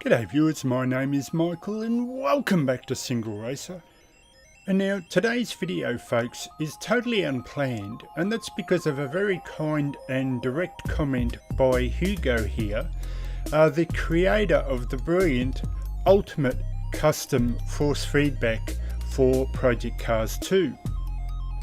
G'day viewers, my name is Michael and welcome back to Single Racer. And now today's video folks is totally unplanned, and that's because of a very kind and direct comment by Hugo here, the creator of the brilliant ULTIMUTE Custom Force Feedback for Project Cars 2.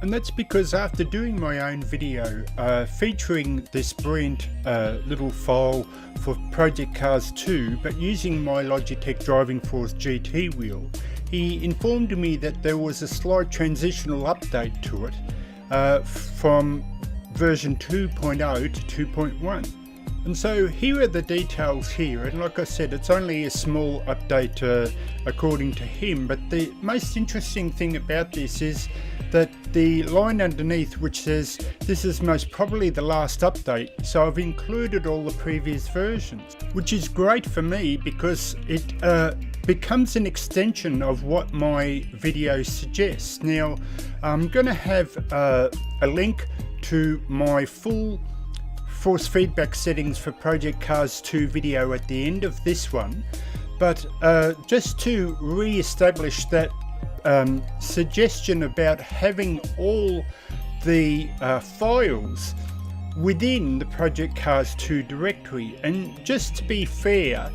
And that's because after doing my own video featuring this brilliant little file for Project Cars 2 but using my Logitech Driving Force GT wheel, he informed me that there was a slight transitional update to it from version 2.0 to 2.1. And so here are the details here, and like I said, it's only a small update according to him, but the most interesting thing about this is that the line underneath which says this is most probably the last update, so I've included all the previous versions, which is great for me because it becomes an extension of what my video suggests. Now I'm going to have a link to my full force feedback settings for Project Cars 2 video at the end of this one, but just to re-establish that suggestion about having all the files within the Project Cars 2 directory, and just to be fair,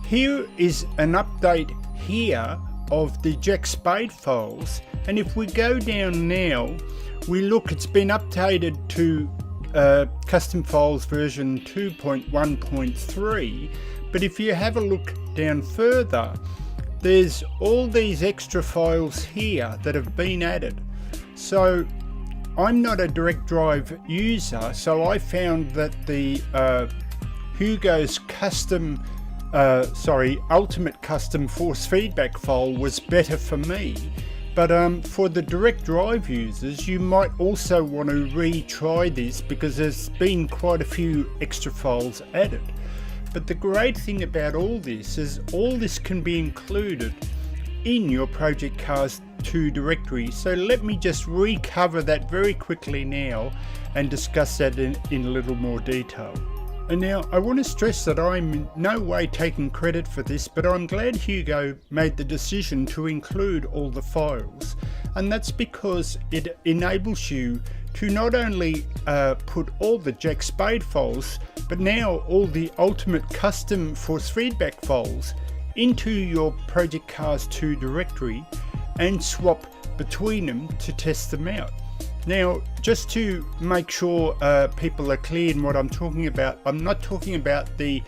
here is an update here of the Jack Spade files, and if we go down now, we look, it's been updated to custom files version 2.1.3, but if you have a look down further, there's all these extra files here that have been added. So I'm not a direct drive user, so I found that the Hugo's ULTIMUTE Custom Force Feedback file was better for me. But for the direct drive users, you might also want to retry this because there's been quite a few extra files added. But the great thing about all this is all this can be included in your Project Cars 2 directory. So let me just recover that very quickly now and discuss that in a little more detail. And now I want to stress that I'm in no way taking credit for this, but I'm glad Hugo made the decision to include all the files, and that's because it enables you to not only put all the Jack Spade files, but now all the ULTIMUTE Custom Force Feedback files into your Project Cars 2 directory and swap between them to test them out. Now, just to make sure people are clear in what I'm talking about, I'm not talking about the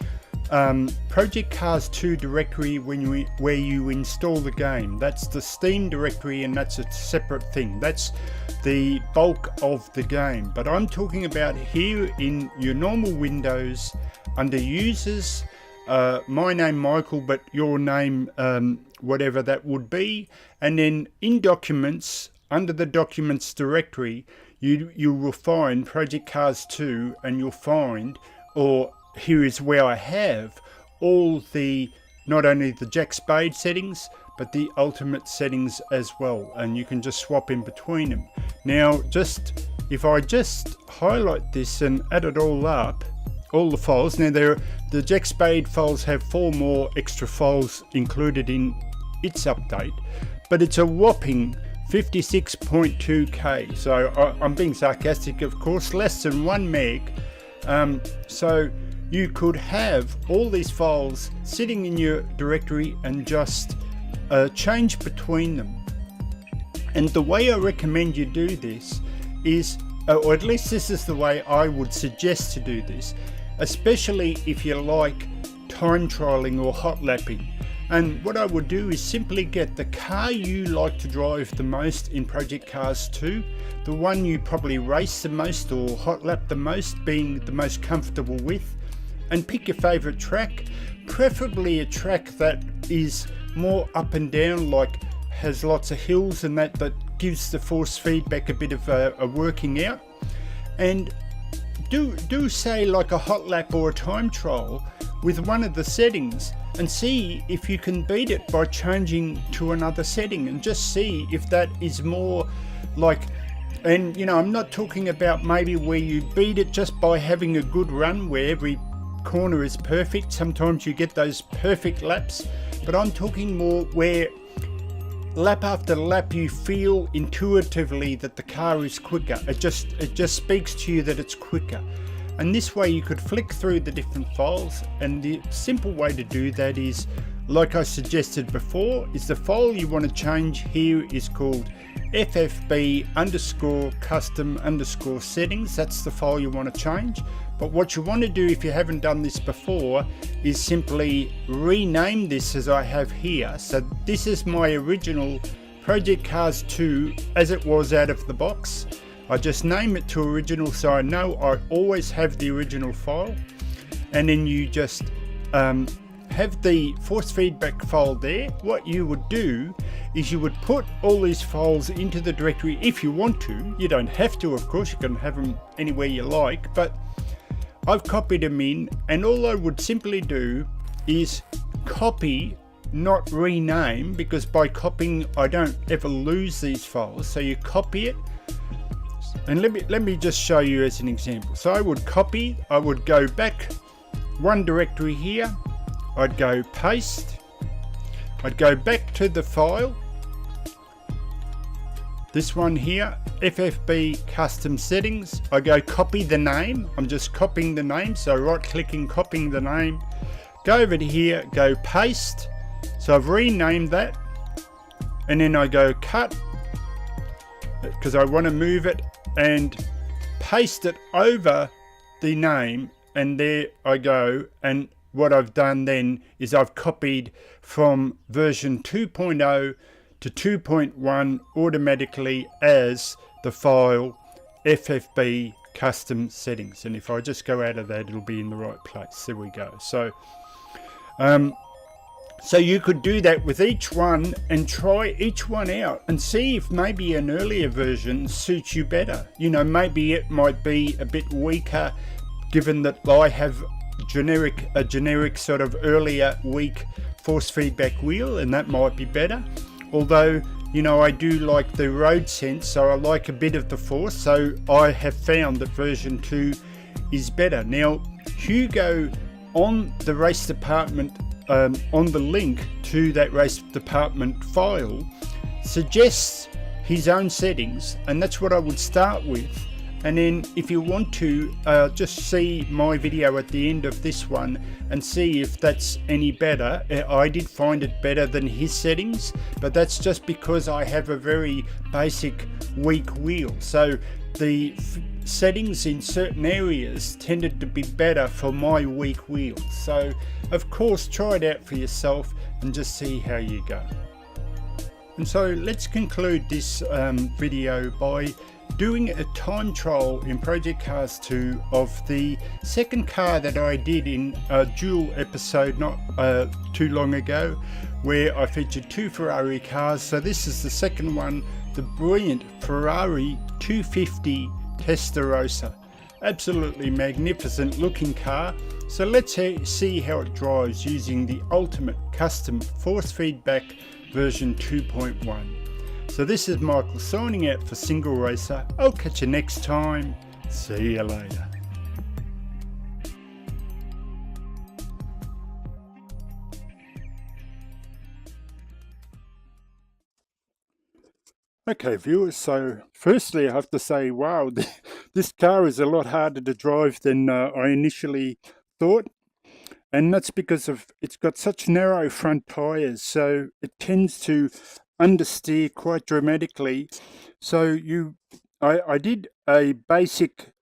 Project Cars 2 directory where you install the game. That's the Steam directory, and that's a separate thing. That's the bulk of the game. But I'm talking about here in your normal Windows, under Users, my name Michael, but your name whatever that would be, and then in Documents, under the Documents directory, you will find Project Cars 2, and you'll find, or here is where I have all the, not only the Jack Spade settings, but the ULTIMUTE settings as well, and you can just swap in between them. Now, if I just highlight this and add it all up, all the files, now the Jack Spade files have 4 more extra files included in its update, but it's a whopping 56.2k, so I'm being sarcastic of course, less than 1 meg. So you could have all these files sitting in your directory and just change between them. And the way I recommend you do this is, or at least this is the way I would suggest to do this, especially if you like time trialing or hot lapping. And what I would do is simply get the car you like to drive the most in Project Cars 2, the one you probably race the most or hot lap the most, being the most comfortable with, and pick your favourite track, preferably a track that is more up and down, like has lots of hills and that gives the force feedback a bit of a working out. And do say like a hot lap or a time trial with one of the settings, and see if you can beat it by changing to another setting, and just see if that is more like, and I'm not talking about maybe where you beat it just by having a good run where every corner is perfect. Sometimes you get those perfect laps, but I'm talking more where lap after lap you feel intuitively that the car is quicker. It just speaks to you that it's quicker. And this way you could flick through the different files, and the simple way to do that is, like I suggested before, is the file you want to change here is called FFB Custom settings. That's the file you want to change. But what you want to do, if you haven't done this before, is simply rename this as I have here. So this is my original Project Cars 2 as it was out of the box. I just name it to original so I know I always have the original file. And then you just have the force feedback file there. What you would do is you would put all these files into the directory if you want to. You don't have to, of course, you can have them anywhere you like, but I've copied them in, and all I would simply do is copy, not rename, because by copying I don't ever lose these files. So you copy it, and let me just show you as an example. So I would copy, I would go back one directory here, I'd go paste, I'd go back to the file, this one here, FFB custom settings. I go copy the name, I'm just copying the name, so right clicking, copying the name, go over to here, go paste, so I've renamed that, and then I go cut, because I want to move it, and paste it over the name, and there I go. And what I've done then is I've copied from version 2.0 to 2.1 automatically as the file FFB custom settings, and if I just go out of that it'll be in the right place. There we go. So so you could do that with each one and try each one out and see if maybe an earlier version suits you better. You know, maybe it might be a bit weaker, given that I have a generic sort of earlier weak force feedback wheel, and that might be better. Although, you know, I do like the road sense, so I like a bit of the force, so I have found that version 2 is better. Now, Hugo on the race department, on the link to that race department file, suggests his own settings, and that's what I would start with. And then if you want to, just see my video at the end of this one and see if that's any better. I did find it better than his settings, but that's just because I have a very basic weak wheel. So the settings in certain areas tended to be better for my weak wheel. So of course, try it out for yourself and just see how you go. And so let's conclude this video by doing a time trial in Project Cars 2 of the second car that I did in a dual episode not too long ago, where I featured two Ferrari cars. So this is the second one, the brilliant Ferrari 250 Testa Rossa. Absolutely magnificent looking car. So let's see how it drives using the ULTIMUTE Custom Force Feedback version 2.1. So this is Michael signing out for Single Racer. I'll catch you next time. See you later. Okay viewers, so firstly I have to say, wow, this car is a lot harder to drive than I initially thought. And that's because of it's got such narrow front tyres, so it tends to understeer quite dramatically. So I did a basic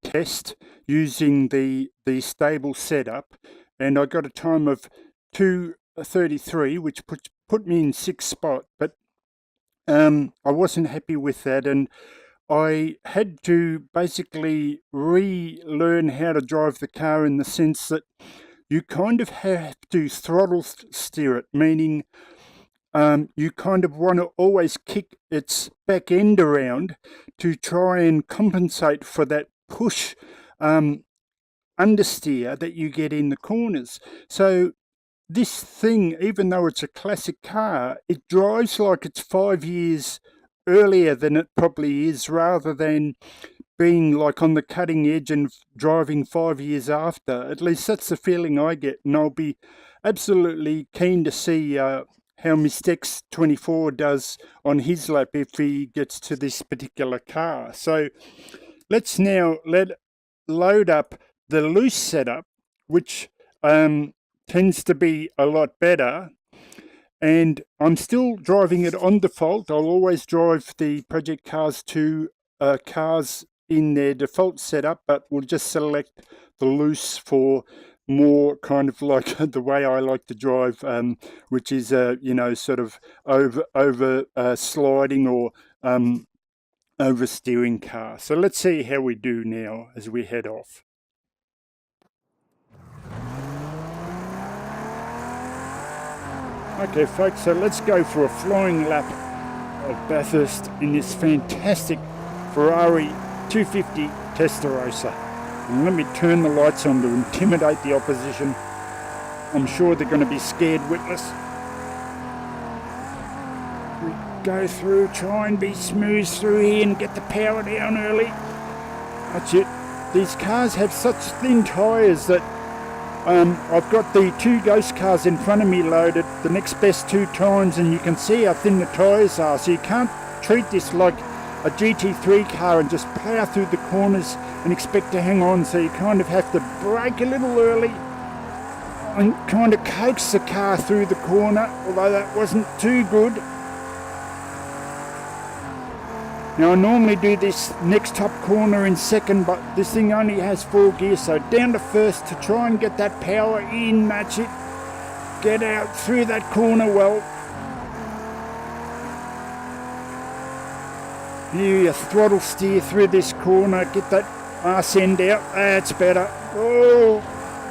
test using the stable setup, and I got a time of 2:33, which put me in 6th spot, but I wasn't happy with that, and I had to basically relearn how to drive the car, in the sense that you kind of have to throttle steer it, meaning you kind of want to always kick its back end around to try and compensate for that push understeer that you get in the corners. So this thing, even though it's a classic car, it drives like it's 5 years earlier than it probably is, rather than being like on the cutting edge and driving 5 years after. At least that's the feeling I get, and I'll be absolutely keen to see how Mistex 24 does on his lap if he gets to this particular car. So let's now load up the loose setup, which tends to be a lot better. And I'm still driving it on default. I'll always drive the Project Cars 2 cars in their default setup, but we'll just select the loose for more kind of like the way I like to drive, which is you know, sort of over sliding or oversteering car. So let's see how we do now as we head off. Okay folks, so let's go for a flying lap of Bathurst in this fantastic Ferrari 250 Testa Rossa. And let me turn the lights on to intimidate the opposition. I'm sure they're going to be scared witless. We go through, try and be smooth through here and get the power down early. That's it. These cars have such thin tyres that I've got the 2 ghost cars in front of me loaded the next best 2 times, and you can see how thin the tyres are. So you can't treat this like a GT3 car and just plough through the corners and expect to hang on. So you kind of have to brake a little early and kind of coax the car through the corner, although that wasn't too good. Now I normally do this next top corner in second, but this thing only has 4 gears, so down to first to try and get that power in, match it, get out through that corner well. Here you throttle steer through this corner, get that arse end out, that's better. Oh,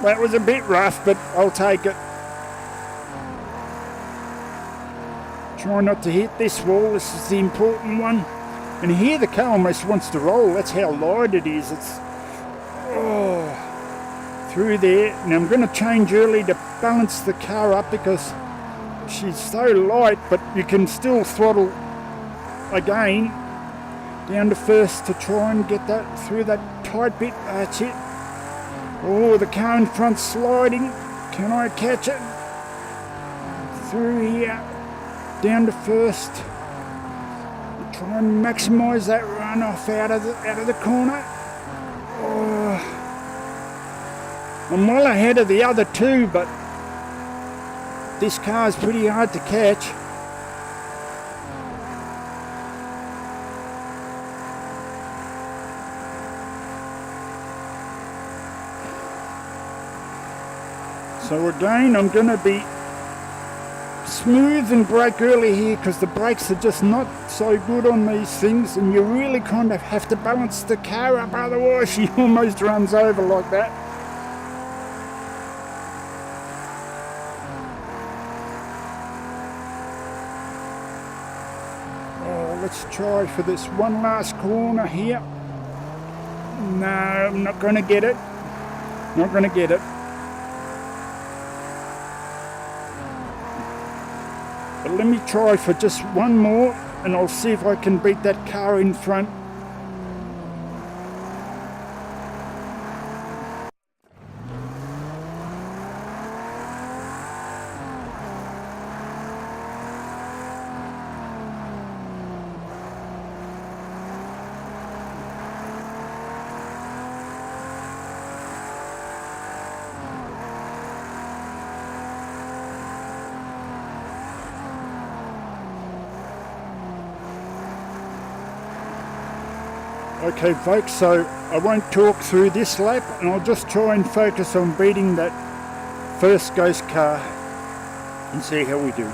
that was a bit rough, but I'll take it. Try not to hit this wall, this is the important one. And here the car almost wants to roll, that's how light it is. It's through there. Now I'm going to change early to balance the car up because she's so light, but you can still throttle again down to first to try and get that through that tight bit. That's it. Oh, the car in front's sliding. Can I catch it? Through here, down to first. Try and maximise that runoff out of the corner. Oh, I'm well ahead of the other 2, but this car's pretty hard to catch. So again, I'm going to be smooth and brake early here because the brakes are just not so good on these things, and you really kind of have to balance the car up, otherwise she almost runs over like that. Oh, let's try for this one last corner here. No, I'm not going to get it. Not going to get it. But let me try for just one more and I'll see if I can beat that car in front. Okay folks, so I won't talk through this lap and I'll just try and focus on beating that first ghost car and see how we do.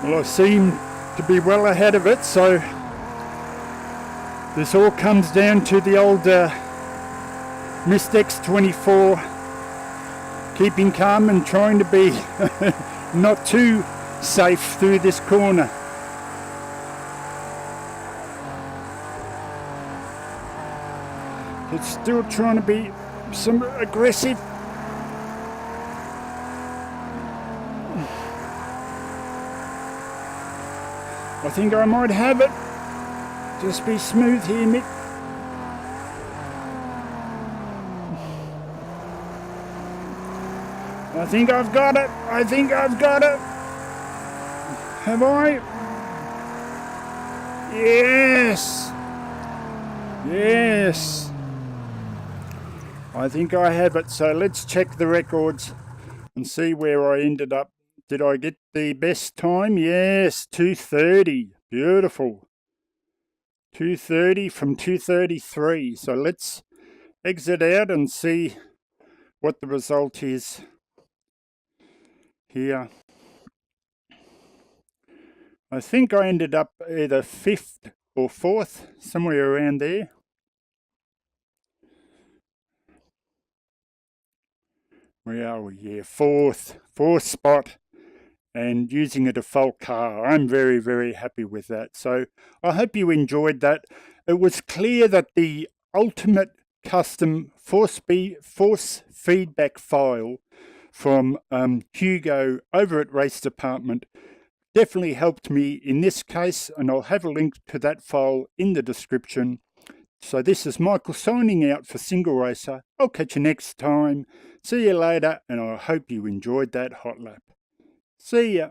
Well, I seem to be well ahead of it, so this all comes down to the old Mist X24 keeping calm and trying to be not too safe through this corner. It's still trying to be some aggressive. I think I might have it. Just be smooth here, Mick. I think I've got it. I think I've got it. Have I? Yes. Yes. I think I have it. So let's check the records and see where I ended up. Did I get the best time? Yes, 2:30. Beautiful. 2:30 from 2:33. So let's exit out and see what the result is here. I think I ended up either 5th or 4th, somewhere around there. Where are we? Yeah, fourth spot, and using a default car. I'm very, very happy with that. So I hope you enjoyed that. It was clear that the ULTIMUTE Custom Force Feedback File from Hugo over at Race Department definitely helped me in this case, and I'll have a link to that file in the description. So this is Michael signing out for Single Racer. I'll catch you next time. See you later, and I hope you enjoyed that hot lap. See ya.